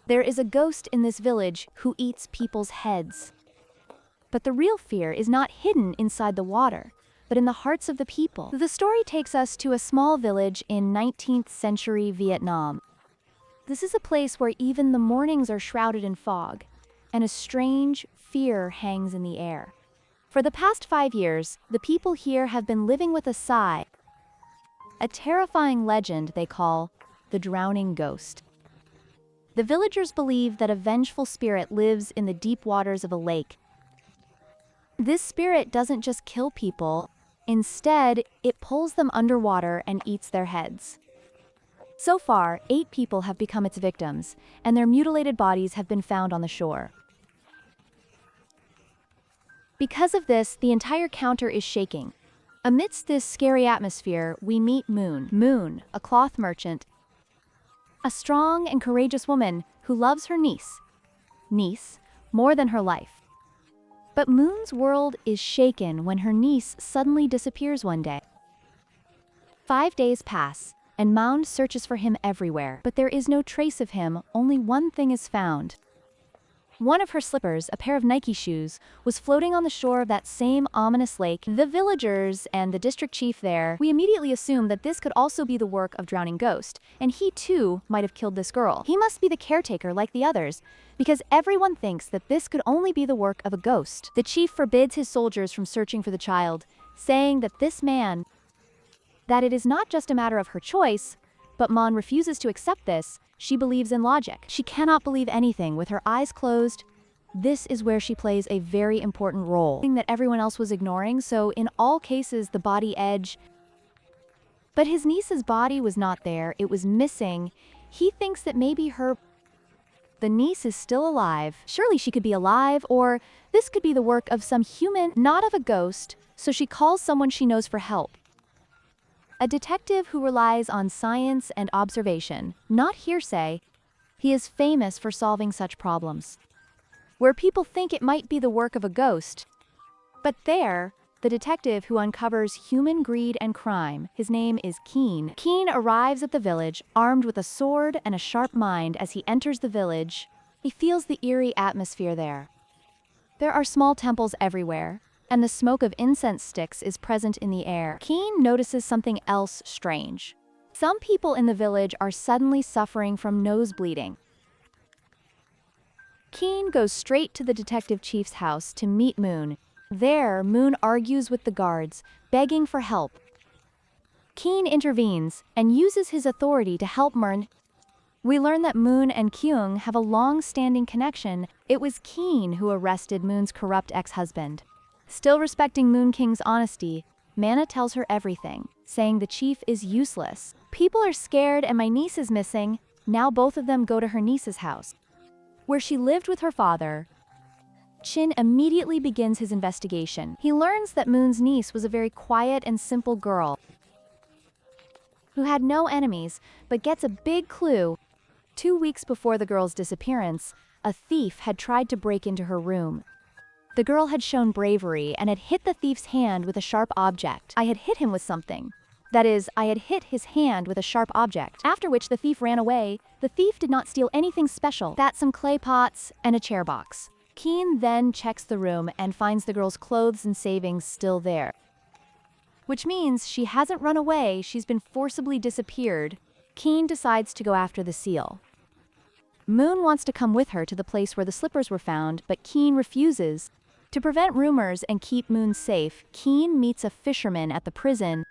There is a ghost in this village who eats people's heads. But the real fear is not hidden inside the water, but in the hearts of the people. The story takes us to a small village in 19th century Vietnam. This is a place where even the mornings are shrouded in fog, and a strange fear hangs in the air. For the past 5 years, the people here have been living with a sigh, a terrifying legend they call the drowning ghost. The villagers believe that a vengeful spirit lives in the deep waters of a lake. This spirit doesn't just kill people, instead, it pulls them underwater and eats their heads. So far, 8 people have become its victims, and their mutilated bodies have been found on the shore. Because of this, the entire counter is shaking. Amidst this scary atmosphere, we meet Moon. Moon, a cloth merchant, a strong and courageous woman who loves her niece more than her life. But Moon's world is shaken when her niece suddenly disappears one day. 5 days pass, and Mound searches for him everywhere, but there is no trace of him. Only one thing is found. One of her slippers, a pair of Nike shoes, was floating on the shore of that same ominous lake. The villagers and the district chief there, we immediately assume that this could also be the work of Drowning Ghost, and he too might have killed this girl. He must be the caretaker like the others, because everyone thinks that this could only be the work of a ghost. The chief forbids his soldiers from searching for the child, saying that that it is not just a matter of her choice, but Mon refuses to accept this. She believes in logic. She cannot believe anything with her eyes closed. This is where she plays a very important role, thing that everyone else was ignoring, so in all cases the body edge. But his niece's body was not there, it was missing. He thinks that maybe the niece is still alive. Surely she could be alive, or this could be the work of some human, not of a ghost, so she calls someone she knows for help. A detective who relies on science and observation, not hearsay. He is famous for solving such problems, where people think it might be the work of a ghost. But there, the detective who uncovers human greed and crime, his name is Kien. Kien arrives at the village, armed with a sword and a sharp mind. As he enters the village, he feels the eerie atmosphere there. There are small temples everywhere, and the smoke of incense sticks is present in the air. Kien notices something else strange. Some people in the village are suddenly suffering from nose bleeding. Kien goes straight to the detective chief's house to meet Moon. There, Moon argues with the guards, begging for help. Kien intervenes and uses his authority to help Moon. We learn that Moon and Kyung have a long-standing connection. It was Kien who arrested Moon's corrupt ex-husband. Still respecting Moon King's honesty, Mana tells her everything, saying the chief is useless. People are scared and my niece is missing. Now both of them go to her niece's house, where she lived with her father. Chin immediately begins his investigation. He learns that Moon's niece was a very quiet and simple girl who had no enemies, but gets a big clue. 2 weeks before the girl's disappearance, a thief had tried to break into her room. The girl had shown bravery and had hit the thief's hand with a sharp object. I had hit him with something. That is, I had hit his hand with a sharp object. After which the thief ran away. The thief did not steal anything special, that some clay pots and a chair box. Kien then checks the room and finds the girl's clothes and savings still there, which means she hasn't run away, she's been forcibly disappeared. Kien decides to go after the seal. Moon wants to come with her to the place where the slippers were found, but Kien refuses. To prevent rumors and keep Moon safe, Kien meets a fisherman at the prison,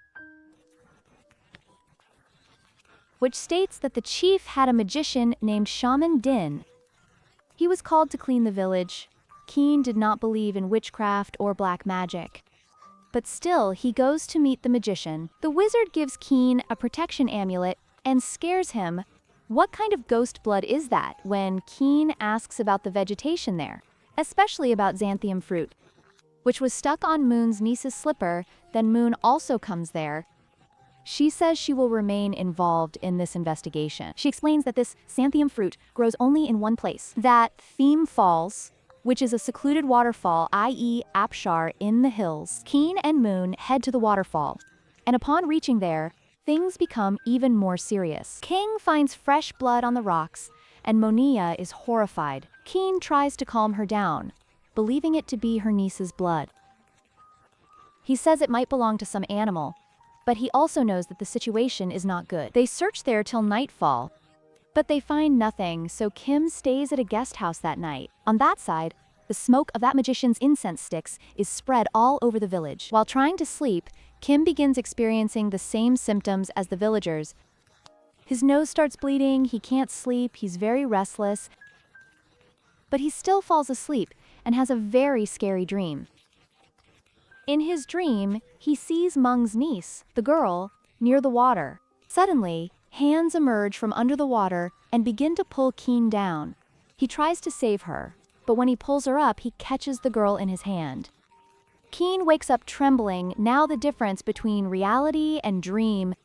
which states that the chief had a magician named Shaman Din. He was called to clean the village. Kien did not believe in witchcraft or black magic, but still he goes to meet the magician. The wizard gives Kien a protection amulet and scares him. What kind of ghost blood is that? When Kien asks about the vegetation there, especially about xanthium fruit, which was stuck on Moon's niece's slipper. Then Moon also comes there. She says she will remain involved in this investigation. She explains that this xanthium fruit grows only in one place, that Theme Falls, which is a secluded waterfall, i.e. Apshar, in the hills. Kien and Moon head to the waterfall, and upon reaching there, things become even more serious. King finds fresh blood on the rocks, and Monia is horrified. Kien tries to calm her down, believing it to be her niece's blood. He says it might belong to some animal, but he also knows that the situation is not good. They search there till nightfall, but they find nothing, so Kim stays at a guest house that night. On that side, the smoke of that magician's incense sticks is spread all over the village. While trying to sleep, Kim begins experiencing the same symptoms as the villagers. His nose starts bleeding, he can't sleep, he's very restless, but he still falls asleep and has a very scary dream. In his dream, he sees Mung's niece, the girl, near the water. Suddenly, hands emerge from under the water and begin to pull Kien down. He tries to save her, but when he pulls her up, he catches the girl in his hand. Kien wakes up trembling, now the difference between reality and dream.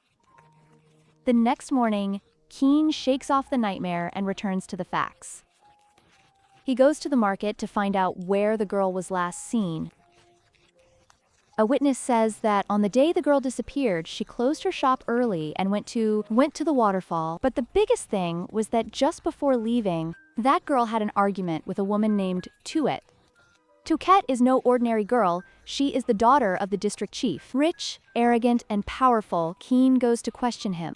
The next morning, Kien shakes off the nightmare and returns to the facts. He goes to the market to find out where the girl was last seen. A witness says that on the day the girl disappeared, she closed her shop early and went to the waterfall. But the biggest thing was that just before leaving, that girl had an argument with a woman named Tuet. Tuet is no ordinary girl, she is the daughter of the district chief. Rich, arrogant, and powerful, Kien goes to question him.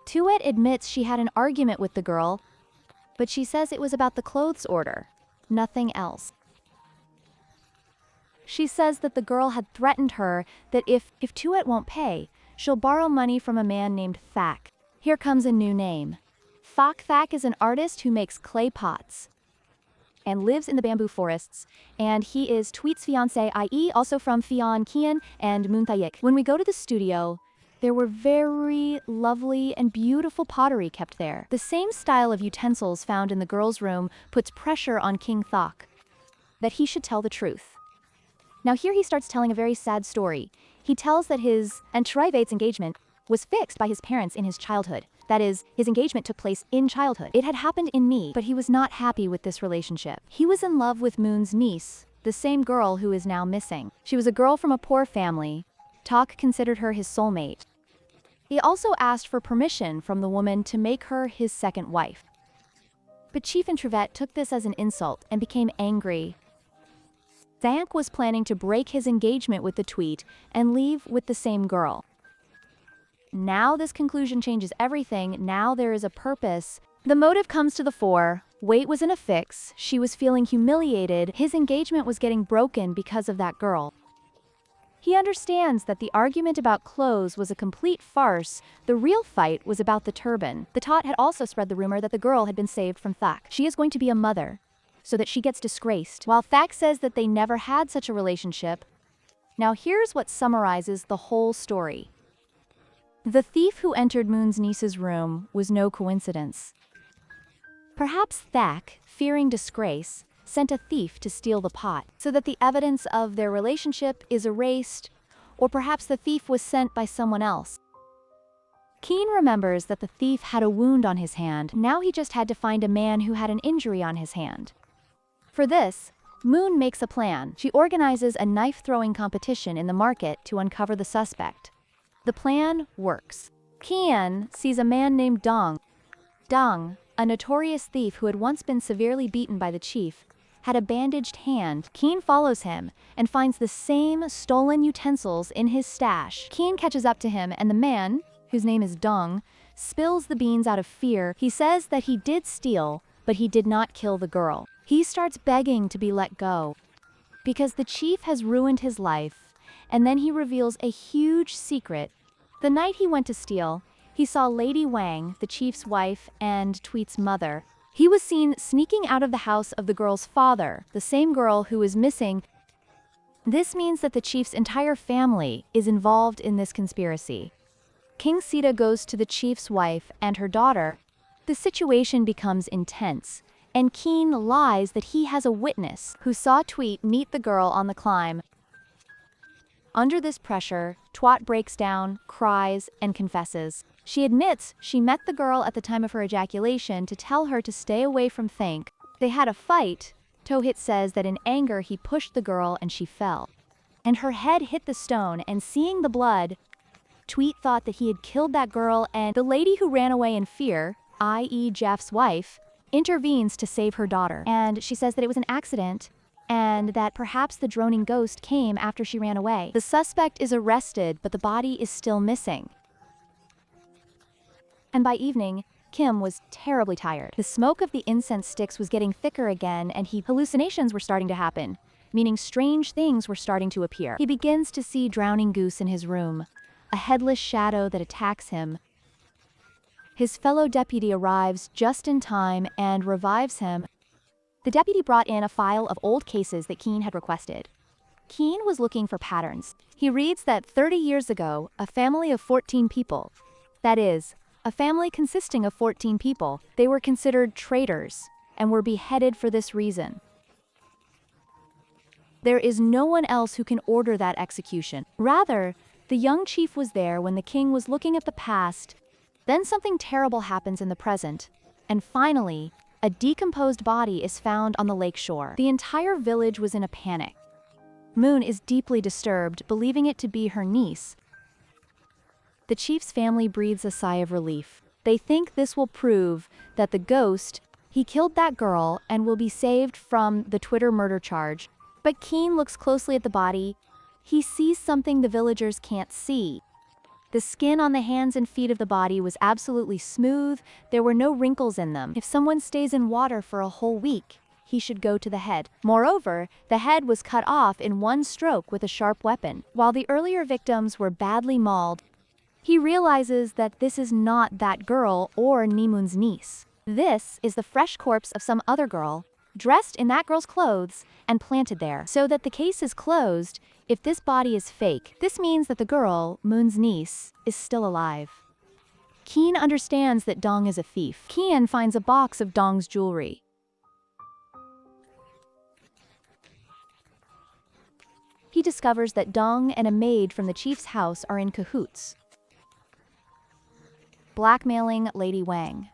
Tuet admits she had an argument with the girl, but she says it was about the clothes order, nothing else. She says that the girl had threatened her that if Tuet won't pay, she'll borrow money from a man named Thak. Here comes a new name. Thak is an artist who makes clay pots and lives in the bamboo forests, and he is Tweet's fiancé, i.e. also from Fion, Kien, and Moonthayik. When we go to the studio, there were very lovely and beautiful pottery kept there. The same style of utensils found in the girl's room puts pressure on King Thak that he should tell the truth. Now here he starts telling a very sad story. He tells that his and Shrivate's engagement was fixed by his parents in his childhood. That is, his engagement took place in childhood. It had happened in me, but he was not happy with this relationship. He was in love with Moon's niece, the same girl who is now missing. She was a girl from a poor family. Tak considered her his soulmate. He also asked for permission from the woman to make her his second wife. But Chief Introvette took this as an insult and became angry. Thank was planning to break his engagement with the Tweet and leave with the same girl. Now this conclusion changes everything. Now there is a purpose. The motive comes to the fore. Wait was in a fix. She was feeling humiliated. His engagement was getting broken because of that girl. He understands that the argument about clothes was a complete farce. The real fight was about the turban. The Tot had also spread the rumor that the girl had been saved from Thak. She is going to be a mother, so that she gets disgraced, while Thak says that they never had such a relationship. Now here's what summarizes the whole story. The thief who entered Moon's niece's room was no coincidence. Perhaps Thak, fearing disgrace, sent a thief to steal the pot, so that the evidence of their relationship is erased, or perhaps the thief was sent by someone else. Kien remembers that the thief had a wound on his hand. Now he just had to find a man who had an injury on his hand. For this, Moon makes a plan. She organizes a knife-throwing competition in the market to uncover the suspect. The plan works. Kien sees a man named Dong. Dong, a notorious thief who had once been severely beaten by the chief, had a bandaged hand. Kien follows him and finds the same stolen utensils in his stash. Kien catches up to him, and the man, whose name is Dong, spills the beans out of fear. He says that he did steal, but he did not kill the girl. He starts begging to be let go, because the chief has ruined his life, and then he reveals a huge secret. The night he went to steal, he saw Lady Wang, the chief's wife and Tweet's mother. He was seen sneaking out of the house of the girl's father, the same girl who is missing. This means that the chief's entire family is involved in this conspiracy. King Sita goes to the chief's wife and her daughter. The situation becomes intense, and Kien lies that he has a witness who saw Tweet meet the girl on the climb. Under this pressure, Twat breaks down, cries, and confesses. She admits she met the girl at the time of her ejaculation to tell her to stay away from Thank. They had a fight. Tohit says that in anger he pushed the girl and she fell. And her head hit the stone, and seeing the blood, Tweet thought that he had killed that girl, and the lady who ran away in fear, i.e. Jeff's wife, intervenes to save her daughter, and she says that it was an accident and that perhaps the droning ghost came after she ran away. The suspect is arrested, but the body is still missing. And by evening, Kim was terribly tired. The smoke of the incense sticks was getting thicker again, and hallucinations were starting to happen, meaning strange things were starting to appear. He begins to see drowning goose in his room, a headless shadow that attacks him. His fellow deputy arrives just in time and revives him. The deputy brought in a file of old cases that Kien had requested. Kien was looking for patterns. He reads that 30 years ago, a family of 14 people, that is, a family consisting of 14 people, they were considered traitors and were beheaded for this reason. There is no one else who can order that execution. Rather, the young chief was there when the king was looking at the past. Then something terrible happens in the present, and finally, a decomposed body is found on the lake shore. The entire village was in a panic. Moon is deeply disturbed, believing it to be her niece. The chief's family breathes a sigh of relief. They think this will prove that the ghost, he killed that girl and will be saved from the Twitter murder charge. But Kien looks closely at the body. He sees something the villagers can't see. The skin on the hands and feet of the body was absolutely smooth. There were no wrinkles in them. If someone stays in water for a whole week, he should go to the head. Moreover, the head was cut off in one stroke with a sharp weapon. While the earlier victims were badly mauled, he realizes that this is not that girl or Nimun's niece. This is the fresh corpse of some other girl, dressed in that girl's clothes and planted there. So that the case is closed. If this body is fake, this means that the girl, Moon's niece, is still alive. Kien understands that Dong is a thief. Kien finds a box of Dong's jewelry. He discovers that Dong and a maid from the chief's house are in cahoots, blackmailing Lady Wang.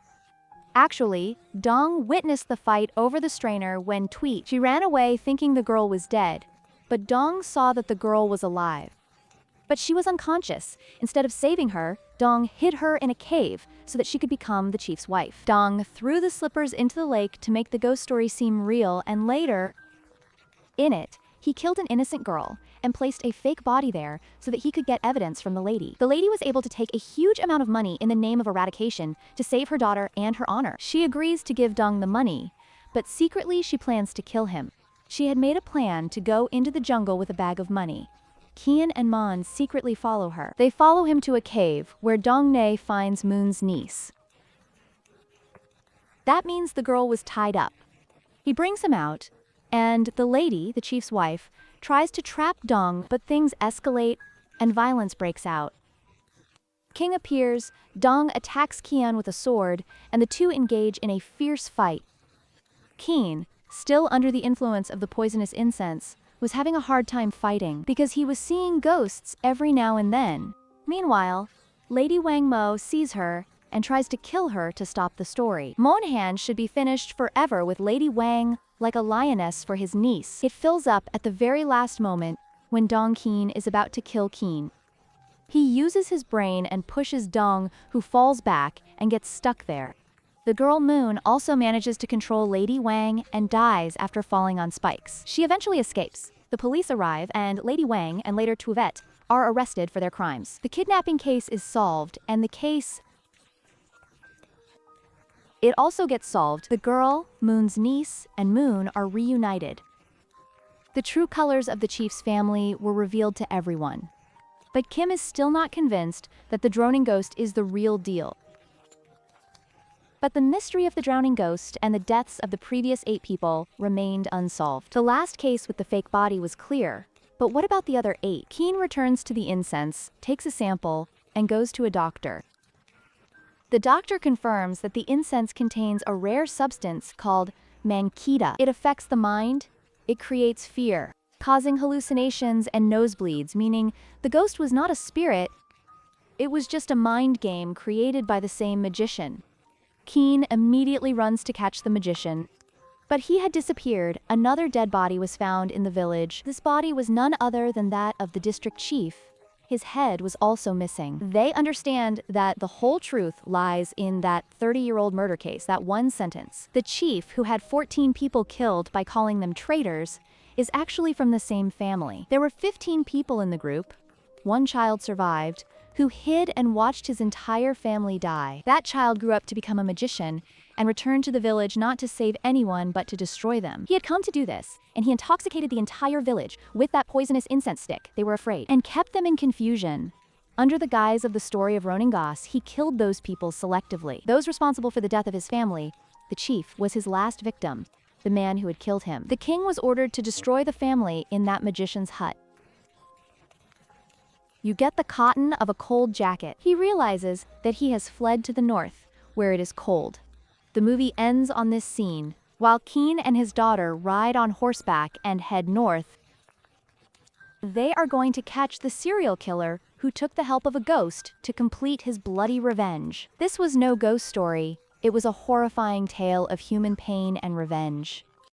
Actually, Dong witnessed the fight over the strainer when she ran away thinking the girl was dead, but Dong saw that the girl was alive. But she was unconscious. Instead of saving her, Dong hid her in a cave so that she could become the chief's wife. Dong threw the slippers into the lake to make the ghost story seem real, and later, in it, he killed an innocent girl and placed a fake body there so that he could get evidence from the lady. The lady was able to take a huge amount of money in the name of eradication to save her daughter and her honor. She agrees to give Dong the money, but secretly she plans to kill him. She had made a plan to go into the jungle with a bag of money. Kien and Mon secretly follow her. They follow him to a cave where Dong Ne finds Moon's niece. That means the girl was tied up. He brings him out, and the lady, the chief's wife, tries to trap Dong, but things escalate and violence breaks out. King appears, Dong attacks Kien with a sword, and the two engage in a fierce fight. Kien, still under the influence of the poisonous incense, was having a hard time fighting because he was seeing ghosts every now and then. Meanwhile, Lady Wang Mo sees her and tries to kill her to stop the story. Monhan should be finished forever with Lady Wang like a lioness for his niece. It fills up at the very last moment when Dong Kien is about to kill Kien. He uses his brain and pushes Dong, who falls back and gets stuck there. The girl Moon also manages to control Lady Wang and dies after falling on spikes. She eventually escapes. The police arrive, and Lady Wang and later Tuvet are arrested for their crimes. The kidnapping case is solved, and it also gets solved. The girl, Moon's niece, and Moon are reunited. The true colors of the chief's family were revealed to everyone. But Kim is still not convinced that the droning ghost is the real deal. But the mystery of the drowning ghost and the deaths of the previous 8 people remained unsolved. The last case with the fake body was clear, but what about the other 8? Kien returns to the incense, takes a sample, and goes to a doctor. The doctor confirms that the incense contains a rare substance called mankita. It affects the mind, it creates fear, causing hallucinations and nosebleeds, meaning the ghost was not a spirit, it was just a mind game created by the same magician. Kien immediately runs to catch the magician, but he had disappeared. Another dead body was found in the village. This body was none other than that of the district chief. his head was also missing. They understand that the whole truth lies in that 30-year-old murder case, that one sentence. The chief, who had 14 people killed by calling them traitors, is actually from the same family. There were 15 people in the group. One child survived, who hid and watched his entire family die. That child grew up to become a magician and returned to the village not to save anyone but to destroy them. He had come to do this, and he intoxicated the entire village with that poisonous incense stick. They were afraid, and kept them in confusion. Under the guise of the story of Ronan Goss, he killed those people selectively. Those responsible for the death of his family, the chief was his last victim, the man who had killed him. The king was ordered to destroy the family in that magician's hut. You get the cotton of a cold jacket. He realizes that he has fled to the north, where it is cold. The movie ends on this scene, while Kien and his daughter ride on horseback and head north. They are going to catch the serial killer who took the help of a ghost to complete his bloody revenge. This was no ghost story. It was a horrifying tale of human pain and revenge.